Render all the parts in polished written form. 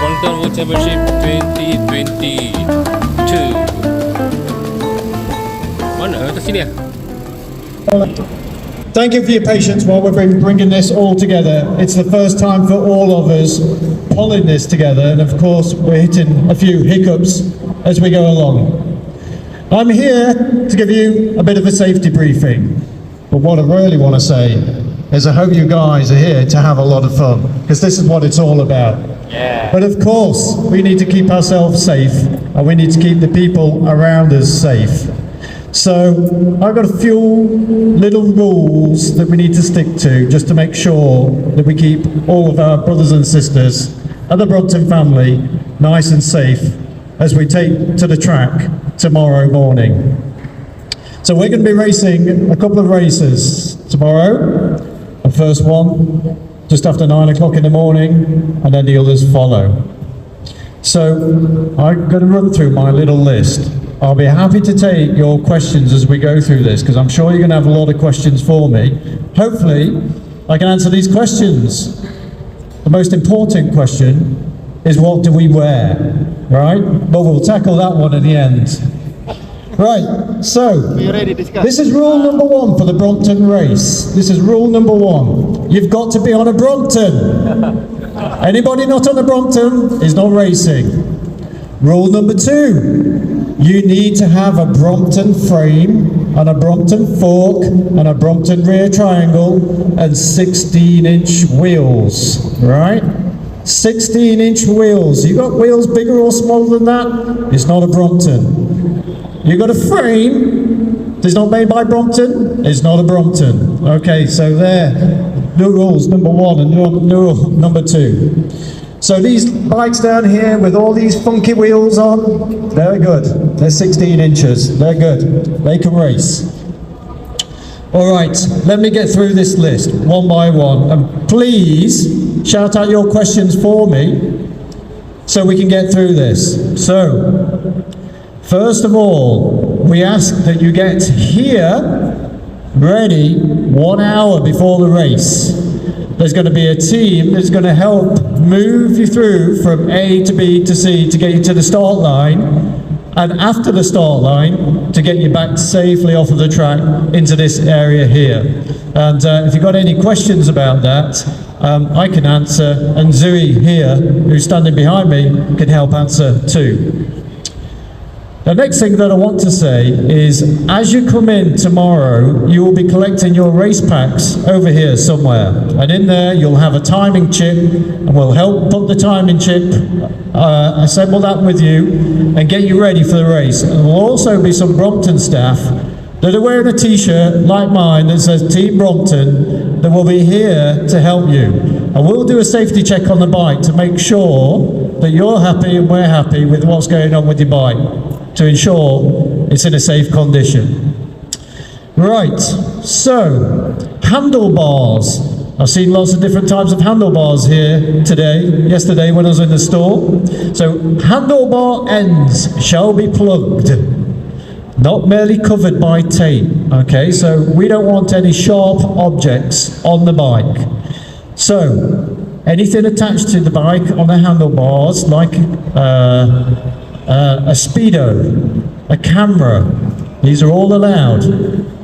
Brompton World Championship 2022. Mana? Atas sini ya? Thank you for your patience while we've been bringing this all together. It's the first time for all of us pulling this together, and of course we're hitting a few hiccups as we go along. I'm here to give you a bit of a safety briefing, but what I really want to say is I hope you guys are here to have a lot of fun, because this is what it's all about. Yeah. But of course, we need to keep ourselves safe, and we need to keep the people around us safe. So I've got a few little rules that we need to stick to just to make sure that we keep all of our brothers and sisters and the Brompton family nice and safe as we take to the track tomorrow morning. So we're going to be racing a couple of races tomorrow. The first one just after 9 o'clock in the morning, and then the others follow. So I'm going to run through my little list. I'll be happy to take your questions as we go through this, because I'm sure you're going to have a lot of questions for me. Hopefully, I can answer these questions. The most important question is, what do we wear, right? But we'll tackle that one at the end. Right, so, this is rule number 1 for the Brompton race. This is rule number 1. You've got to be on a Brompton. Anybody not on a Brompton is not racing. Rule number 2. You need to have a Brompton frame and a Brompton fork and a Brompton rear triangle and 16-inch wheels, right? 16-inch wheels. You got wheels bigger or smaller than that? It's not a Brompton. You got a frame that's not made by Brompton? It's not a Brompton. Okay, so there, new rules number 1 and new rule number 2. So these bikes down here with all these funky wheels on, they're good. They're 16 inches. They're good. They can race. All right, let me get through this list one by one. And please shout out your questions for me so we can get through this. So, first of all, we ask that you get here ready 1 hour before the race. There's going to be a team that's going to help move you through from A to B to C to get you to the start line, and after the start line to get you back safely off of the track into this area here. And if you've got any questions about that, I can answer, and Zui here, who's standing behind me, can help answer too. The next thing that I want to say is, as you come in tomorrow, you will be collecting your race packs over here somewhere. And in there, you'll have a timing chip, and we'll help put the timing chip, assemble that with you, and get you ready for the race. And there'll also be some Brompton staff that are wearing a t-shirt like mine that says Team Brompton that will be here to help you. And we'll do a safety check on the bike to make sure that you're happy and we're happy with what's going on with your bike, to ensure it's in a safe condition. Right, so handlebars. I've seen lots of different types of handlebars here yesterday when I was in the store. So handlebar ends shall be plugged, not merely covered by tape. Okay, so we don't want any sharp objects on the bike. So anything attached to the bike on the handlebars, like a speedo, a camera, these are all allowed,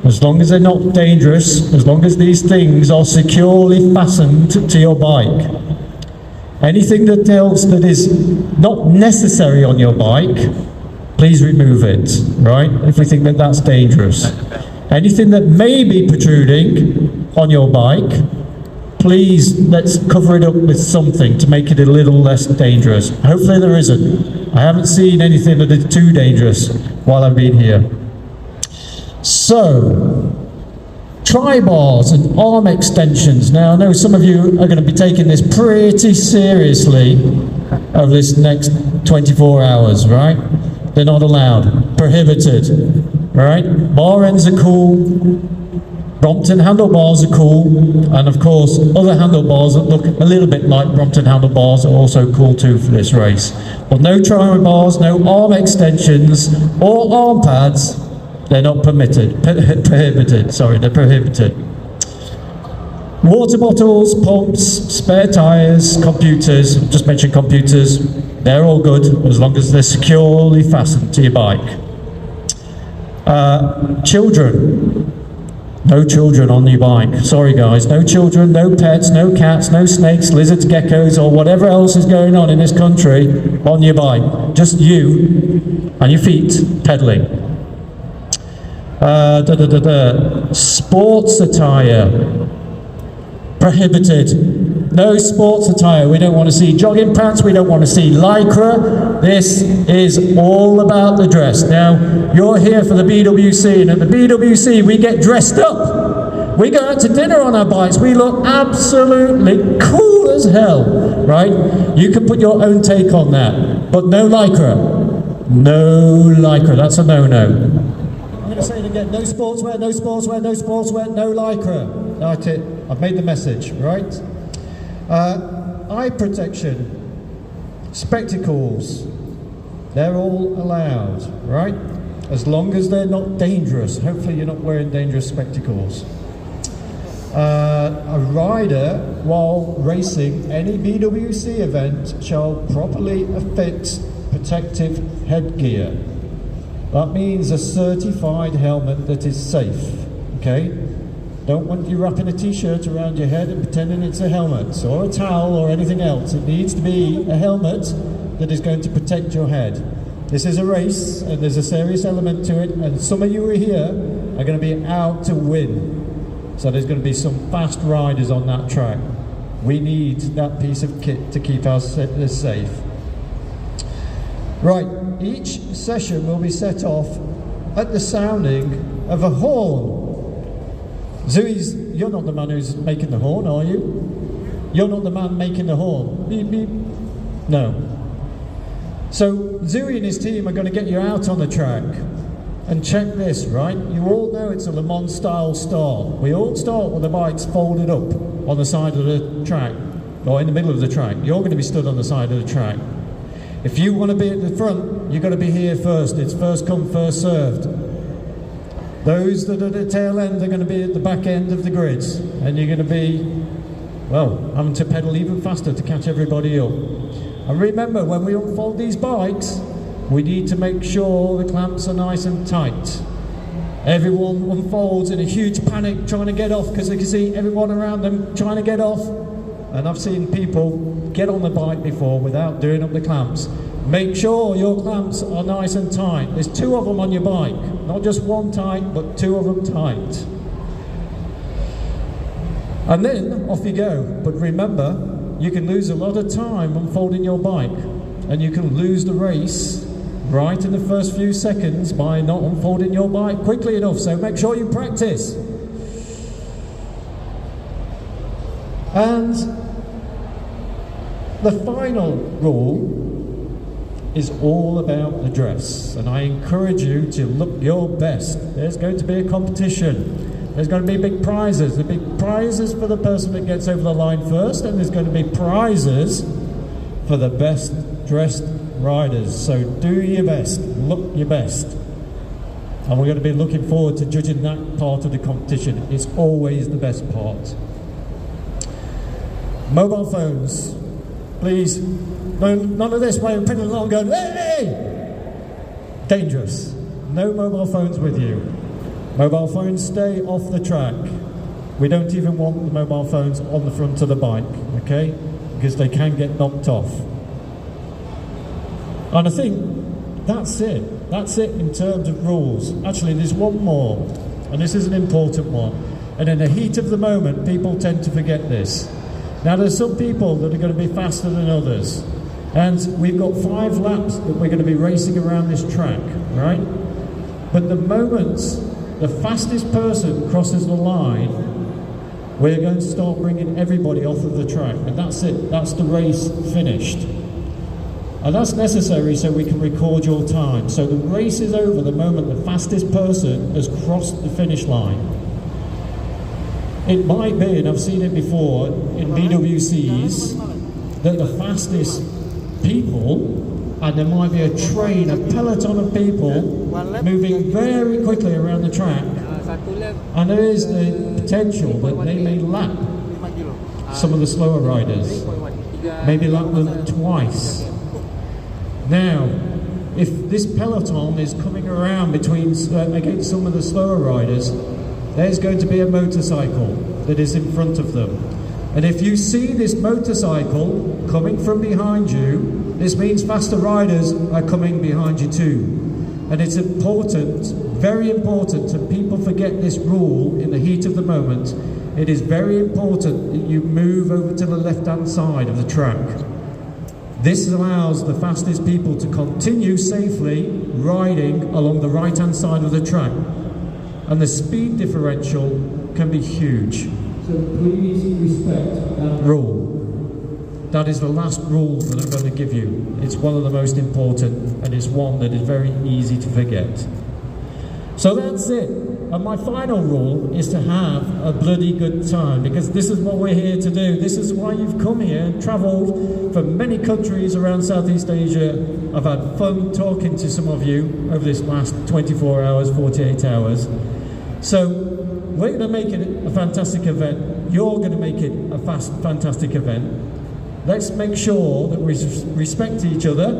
as long as they're not dangerous, as long as these things are securely fastened to your bike. Anything else that is not necessary on your bike, please remove it, right, if we think that that's dangerous. Anything that may be protruding on your bike, please let's cover it up with something to make it a little less dangerous. Hopefully there isn't. I haven't seen anything that is too dangerous while I've been here. So, tri-bars and arm extensions. Now I know some of you are going to be taking this pretty seriously over this next 24 hours, right? They're not allowed. Prohibited, right? Bar ends are cool. Brompton handlebars are cool, and of course other handlebars that look a little bit like Brompton handlebars are also cool too for this race. But no tri bars, no arm extensions or arm pads, they're not permitted, prohibited, sorry, they're prohibited. Water bottles, pumps, spare tyres, computers, just mentioned computers, they're all good as long as they're securely fastened to your bike. Children, no children on your bike. Sorry guys, no children, no pets, no cats, no snakes, lizards, geckos, or whatever else is going on in this country on your bike. Just you and your feet pedaling. Sports attire, prohibited. No sports attire. We don't want to see jogging pants, we don't want to see lycra. This is all about the dress. Now, you're here for the BWC, and at the BWC we get dressed up. We go out to dinner on our bikes, we look absolutely cool as hell, right? You can put your own take on that, but no lycra. No lycra, that's a no-no. I'm going to say it again, no sportswear, no sportswear, no sportswear, no lycra. That's it, I've made the message, right? Eye protection, spectacles, they're all allowed, right? As long as they're not dangerous. Hopefully you're not wearing dangerous spectacles. A rider, while racing any BWC event, shall properly affix protective headgear. That means a certified helmet that is safe, okay? Don't want you wrapping a t-shirt around your head and pretending it's a helmet, or a towel, or anything else. It needs to be a helmet that is going to protect your head. This is a race, and there's a serious element to it, and some of you who are here are going to be out to win. So there's going to be some fast riders on that track. We need that piece of kit to keep us safe. Right, each session will be set off at the sounding of a horn. Zooey's, you're not the man who's making the horn, are you? You're not the man making the horn. Beep, beep. No. So Zooey and his team are going to get you out on the track. And check this, right? You all know it's a Le Mans style start. We all start with the bikes folded up on the side of the track, or in the middle of the track. You're going to be stood on the side of the track. If you want to be at the front, you've got to be here first. It's first come, first served. Those that are at the tail end are going to be at the back end of the grids, and you're going to be, well, having to pedal even faster to catch everybody up. And remember, when we unfold these bikes, we need to make sure the clamps are nice and tight. Everyone unfolds in a huge panic trying to get off because they can see everyone around them trying to get off. And I've seen people get on the bike before without doing up the clamps. Make sure your clamps are nice and tight. There's two of them on your bike. Not just one tight, but two of them tight. And then off you go. But remember, you can lose a lot of time unfolding your bike. And you can lose the race right in the first few seconds by not unfolding your bike quickly enough. So make sure you practice. And the final rule is all about the dress, and I encourage you to look your best. There's going to be a competition. There's going to be big prizes. There'll be prizes for the person that gets over the line first, and there's going to be prizes for the best dressed riders. So do your best, look your best. And we're going to be looking forward to judging that part of the competition. It's always the best part. Mobile phones, please. None of this way of putting along going, hey! Dangerous. No mobile phones with you. Mobile phones stay off the track. We don't even want the mobile phones on the front of the bike, okay? Because they can get knocked off. And I think that's it. That's it in terms of rules. Actually, there's one more, and this is an important one. And in the heat of the moment, people tend to forget this. Now, there's some people that are going to be faster than others. And we've got 5 laps that we're going to be racing around this track, right? But the moment the fastest person crosses the line, we're going to start bringing everybody off of the track. And that's it. That's the race finished. And that's necessary so we can record your time. So the race is over the moment the fastest person has crossed the finish line. It might be, and I've seen it before in BWCs, that the fastest people, and there might be a train, a peloton of people moving very quickly around the track, and there is the potential that they may lap some of the slower riders. Maybe lap them twice. Now, if this peloton is coming around against some of the slower riders, there's going to be a motorcycle that is in front of them. And if you see this motorcycle coming from behind you, this means faster riders are coming behind you too. And it's important, very important, and people forget this rule in the heat of the moment. It is very important that you move over to the left-hand side of the track. This allows the fastest people to continue safely riding along the right-hand side of the track. And the speed differential can be huge. So please respect that rule. That is the last rule that I'm going to give you. It's one of the most important, and it's one that is very easy to forget. So that's it. And my final rule is to have a bloody good time, because this is what we're here to do. This is why you've come here and travelled from many countries around Southeast Asia. I've had fun talking to some of you over this last 24 hours, 48 hours. So we're going to make it a fantastic event. You're going to make it a fantastic event. Let's make sure that we respect each other,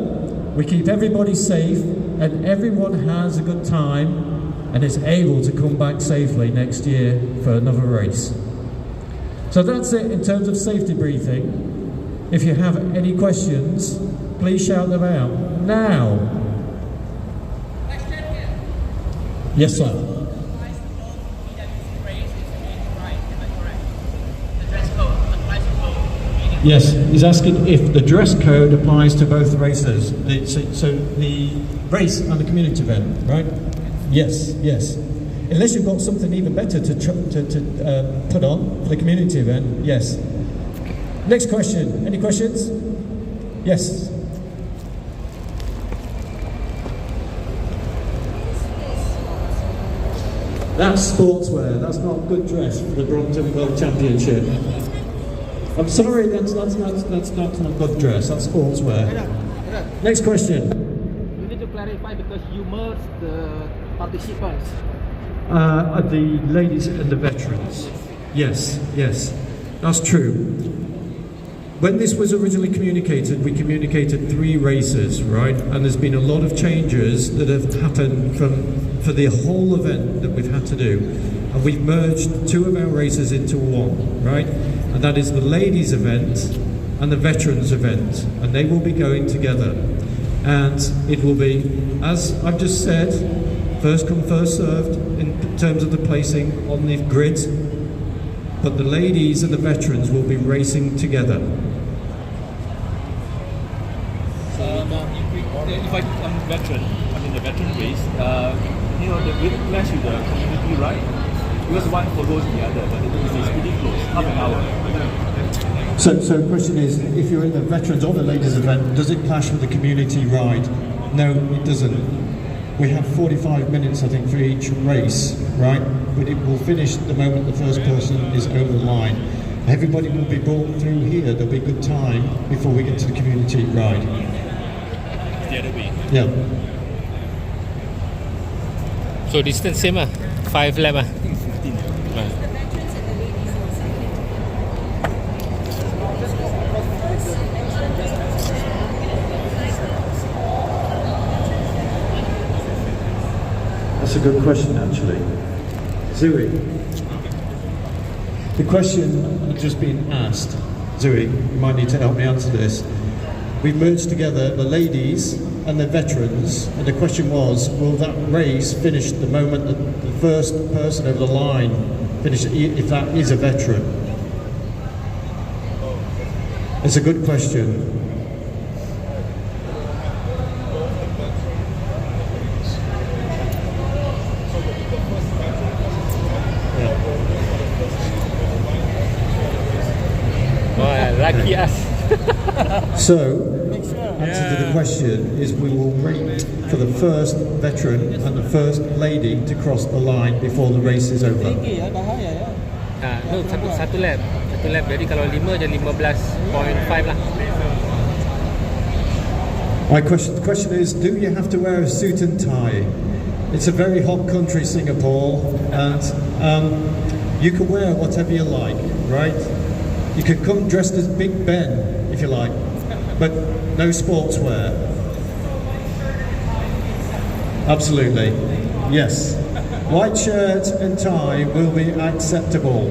we keep everybody safe, and everyone has a good time and is able to come back safely next year for another race. So that's it in terms of safety briefing. If you have any questions, please shout them out now. Yes, sir. Yes, he's asking if the dress code applies to both races. So the race and the community event, right? Yes, yes. Unless you've got something even better to put on for the community event, yes. Next question. Any questions? Yes. That's sportswear. That's not good dress for the Brompton World Championship. I'm sorry, that's not good dress. That's sportswear. Next question. You need to clarify because you merged the participants. The ladies and the veterans. Yes, yes, that's true. When this was originally communicated, we communicated 3 races, right? And there's been a lot of changes that have happened for the whole event that we've had to do. And we've merged 2 of our races into 1, right? And that is the ladies event and the veterans event. And they will be going together. And it will be, as I've just said, first come, first served in terms of the placing on the grid. But the ladies and the veterans will be racing together. So if I'm veteran, I'm in the veteran race, the grid clash with the community, right? Because one follows the other, but it's pretty close, half an hour. So the question is, if you're in the veterans or the ladies event, does it clash with the community ride? No, it doesn't. We have 45 minutes, I think, for each race, right? But it will finish the moment the first person is over the line. Everybody will be brought through here. There'll be a good time before we get to the community ride. The other way. Yeah. So distance same 5 lap I think 15. That's a good question, actually. Zui. The question has just been asked. Zui, you might need to help me answer this. We merged together the ladies and the veterans, and the question was, will that race finish the moment that the first person over the line finishes, if that is a veteran? It's a good question. Lucky us. So, answer to the question is we will wait for the first veteran and the first lady to cross the line before the race is over. No, satu lap. Jadi kalau 5 jadi 15.5 lah. The question is, do you have to wear a suit and tie? It's a very hot country, Singapore, and you can wear whatever you like, right? You could come dressed as Big Ben, if you like, but no sportswear. Absolutely. Yes. White shirt and tie will be acceptable.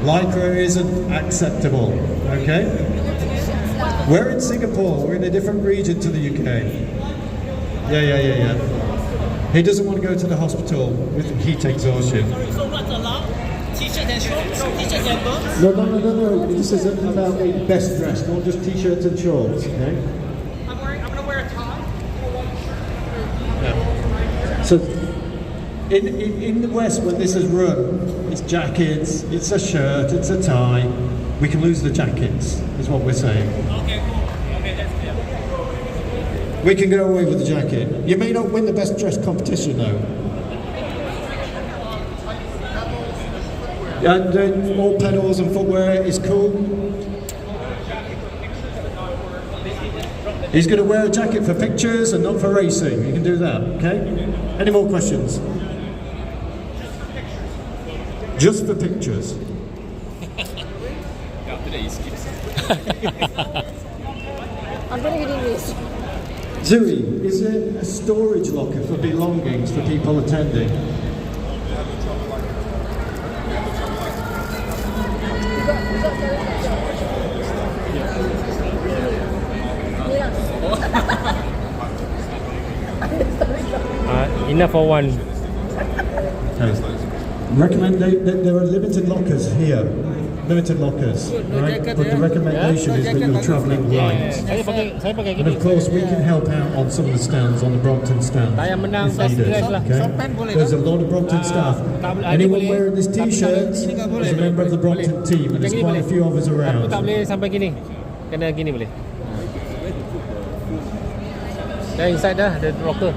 Lycra isn't acceptable, okay? We're in Singapore, we're in a different region to the UK. Yeah. He doesn't want to go to the hospital with heat exhaustion. So what's allowed? T-shirt and shorts? T-shirt and boots? No. This is about being best dressed, not just t-shirts and shorts, okay? I'm gonna wear a tie. So, in the West, when this is run, it's jackets, it's a shirt, it's a tie. We can lose the jackets, is what we're saying. Okay, cool. Okay, that's clear. We can go away with the jacket. You may not win the best dressed competition, though. And all pedals and footwear is cool. He's going to wear a jacket for pictures and not for racing. You can do that, okay? Any more questions? Just for pictures. After that, he skips. I'm going to get in this. Zui, is it a storage locker for belongings for people attending? Enough for one. Okay. Recommend there are limited lockers here. Limited lockers, right? But the recommendation is that you're travelling light. Saya pakai And gini. of course, we can help out on some of the stands, on the Brompton stand. Saya menang if best needed, dress lah. okay? There's a lot of Brompton staff. Anyone wearing this t-shirt is a member of the Brompton team, and there's quite a few of us Aku tak around. boleh sampai gini. Kena gini boleh. Dah inside dah, ada rocker.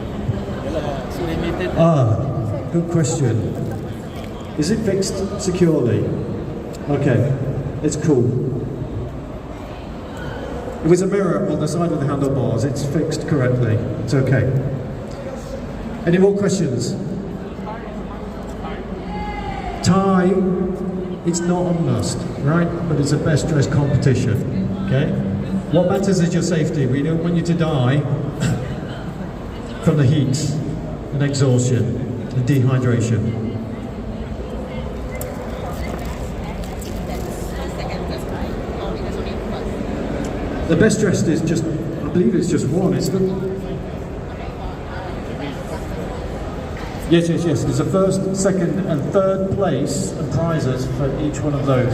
Good question. Is it fixed securely? Okay, it's cool. It was a mirror on the side of the handlebars. It's fixed correctly. It's okay. Any more questions? Tie, it's not a must, right? But it's a best dressed competition, okay? What matters is your safety. We don't want you to die from the heat and exhaustion and dehydration. The best dressed is just, I believe it's just one, isn't it? Yes. There's a first, second and third place and prizes for each one of those.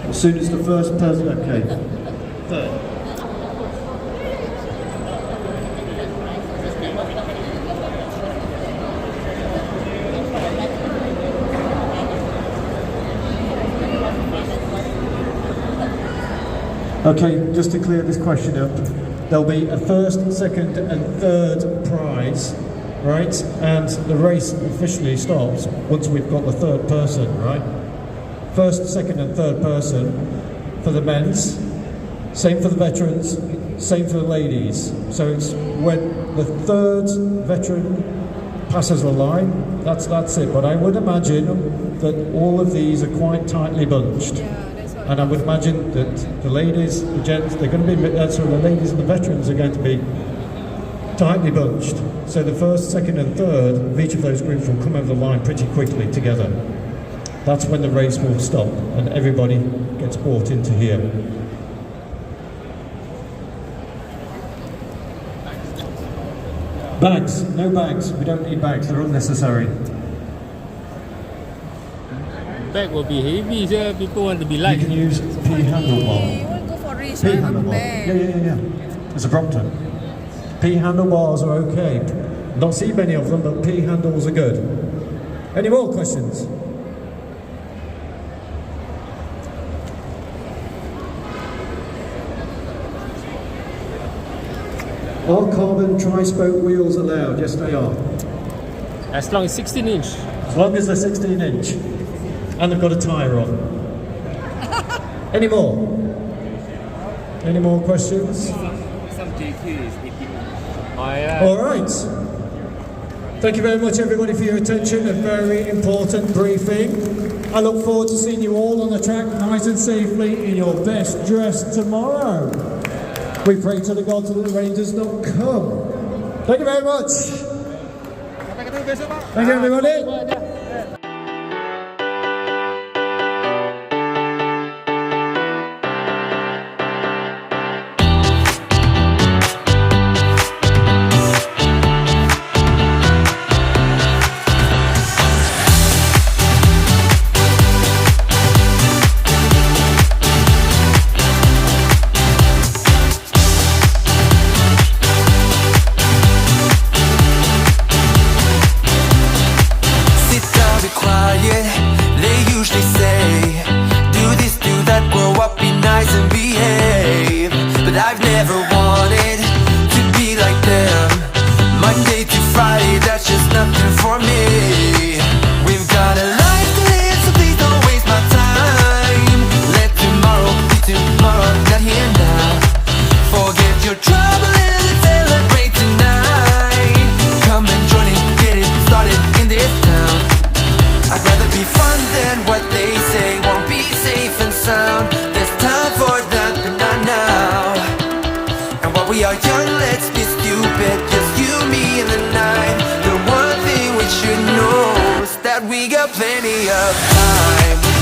As soon as the first person, okay. Third. Okay, just to clear this question up, there'll be a first, second and third prize, right? And the race officially stops once we've got the third person, right? First, second and third person for the men's, same for the veterans, same for the ladies. So it's when the third veteran passes the line, that's it. But I would imagine that all of these are quite tightly bunched. And I would imagine that the ladies, the gents, they're going to be, the ladies and the veterans are going to be tightly bunched. So the first, second and third of each of those groups will come over the line pretty quickly together. That's when the race will stop and everybody gets brought into here. Bags, no bags, we don't need bags, they're unnecessary. Bag will be heavy, so people want to be You light. can use P handlebar. You want to go for race, P right? handlebar. Bag. Yeah. It's a Brompton. P handlebars are okay. Not see many of them, but P handles are good. Any more questions? Are carbon tri-spoke wheels allowed? Yes, they are. As long as 16 inch. As long as they're 16 inch. And they've got a tyre on. Any more? Any more questions? Some JK is 18. Oh, yeah. All right. Thank you very much, everybody, for your attention. A very important briefing. I look forward to seeing you all on the track nice and safely in your best dress tomorrow. We pray to the gods that the rain does not come. Thank you very much. Thank you, everybody. I've never wanted to be like them. Monday to Friday, that's just nothing for me. We've got a life to live, so please don't waste my time. Let tomorrow be tomorrow, not here now. Forget your trouble and let's celebrate tonight. Come and join it, get it started in this town. I'd rather be fun than what they say won't be safe and sound. There's time for that, but not now. And while we are young, let's be stupid, just you, me, and the night. The one thing we should know is that we got plenty of time.